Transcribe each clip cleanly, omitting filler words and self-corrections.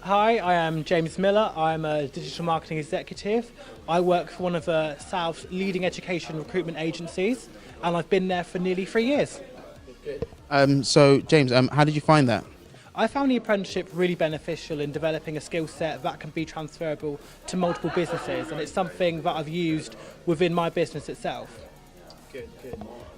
Hi, I am James Miller. I'm a digital marketing executive. I work for one of South's leading education recruitment agencies, and I've been there for nearly 3 years. So James, how did you find that? I found the apprenticeship really beneficial in developing a skill set that can be transferable to multiple businesses, and it's something that I've used within my business itself.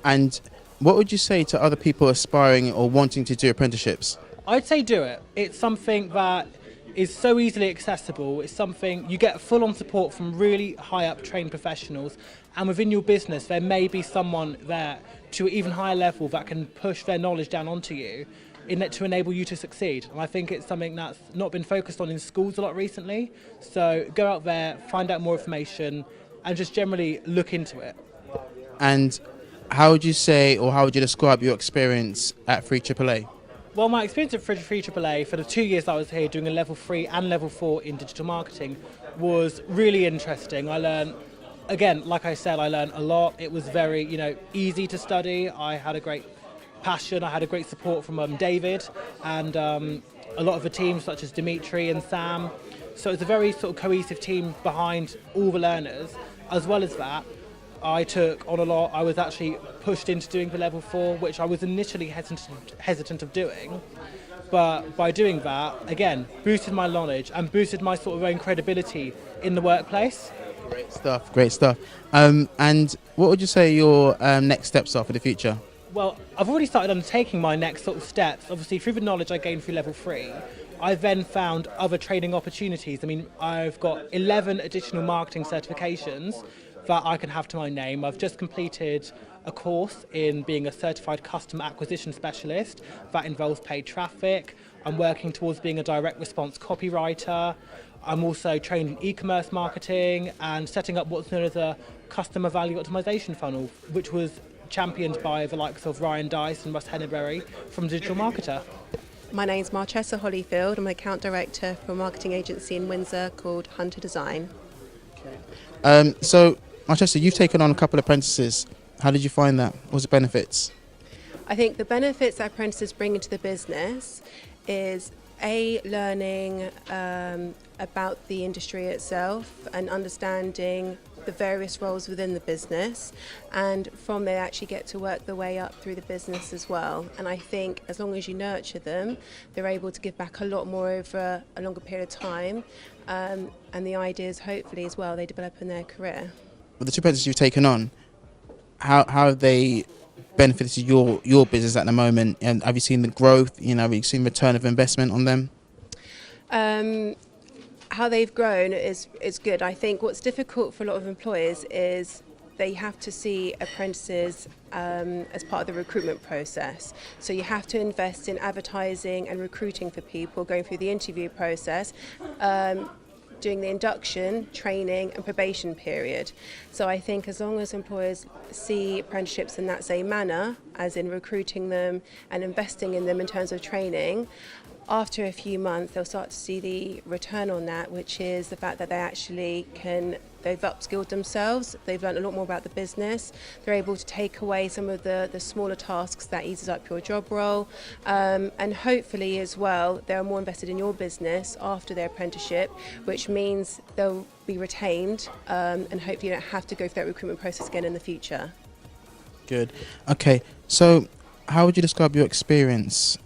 And what would you say to other people aspiring or wanting to do apprenticeships? I'd say do it. It's something that is so easily accessible. It's something you get full-on support from really high-up trained professionals, and within your business there may be someone there to an even higher level that can push their knowledge down onto you to enable you to succeed. And I think it's something that's not been focused on in schools a lot recently. So go out there, find out more information, and just generally look into it. And how would you say, or how would you describe your experience at 3AAA? Well, my experience at 3AAA for the 2 years I was here doing a level 3 and level 4 in digital marketing was really interesting. I learned, again, like I said, I learned a lot. It was very, easy to study. I had a great passion. I had a great support from David and a lot of the teams such as Dimitri and Sam. So it's a very sort of cohesive team behind all the learners. As well as that, I took on a lot. I was actually pushed into doing the level 4, which I was initially hesitant of doing. But by doing that, again, boosted my knowledge and boosted my sort of own credibility in the workplace. Great stuff. And what would you say your next steps are for the future? Well, I've already started undertaking my next sort of steps. Obviously, through the knowledge I gained through level 3, I then found other training opportunities. I mean, I've got 11 additional marketing certifications that I can have to my name. I've just completed a course in being a certified customer acquisition specialist that involves paid traffic. I'm working towards being a direct response copywriter. I'm also trained in e-commerce marketing and setting up what's known as a customer value optimization funnel, which was championed by the likes of Ryan Dice and Russ Henneberry from Digital Marketer. My name's Marchesa Hollyfield. I'm an account director for a marketing agency in Windsor called Hunter Design. So, Marchesa, you've taken on a couple of apprentices. How did you find that? What was the benefits? I think the benefits that apprentices bring into the business is learning about the industry itself and understanding the various roles within the business, and from there actually get to work their way up through the business as well. And I think as long as you nurture them, they're able to give back a lot more over a longer period of time, and the ideas hopefully as well they develop in their career. With the two apprentices you've taken on, how have they benefited your business at the moment? And have you seen the growth? Have you seen return of investment on them? How they've grown is good. I think what's difficult for a lot of employers is they have to see apprentices as part of the recruitment process. So you have to invest in advertising and recruiting for people, going through the interview process, doing the induction, training and probation period. So I think as long as employers see apprenticeships in that same manner, as in recruiting them and investing in them in terms of training, after a few months they'll start to see the return on that, which is the fact that they've upskilled themselves, they've learned a lot more about the business, they're able to take away some of the smaller tasks that eases up your job role, and hopefully as well they're more invested in your business after their apprenticeship, which means they'll be retained, and hopefully you don't have to go through that recruitment process again in the future. Good. Okay, so how would you describe your experience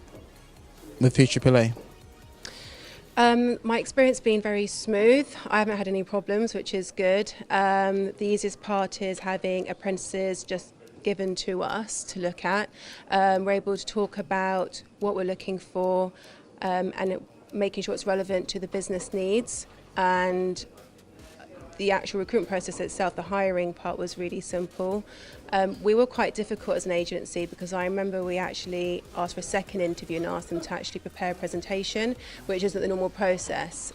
with 3AAA? My experience has been very smooth. I haven't had any problems, which is good. The easiest part is having apprentices just given to us to look at. We're able to talk about what we're looking for, and making sure it's relevant to the business needs. And the actual recruitment process itself, the hiring part, was really simple. We were quite difficult as an agency because I remember we actually asked for a second interview and asked them to actually prepare a presentation, which isn't the normal process.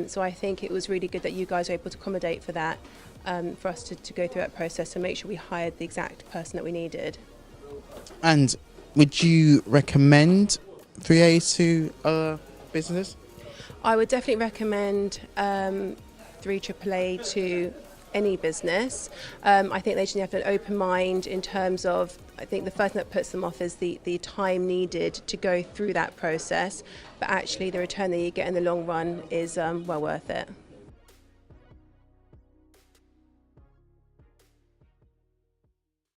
So I think it was really good that you guys were able to accommodate for that, for us to go through that process and make sure we hired the exact person that we needed. And would you recommend 3A to other businesses? I would definitely recommend 3AAA to any business. I think they should have an open mind in terms of, I think the first thing that puts them off is the time needed to go through that process, but actually the return that you get in the long run is well worth it.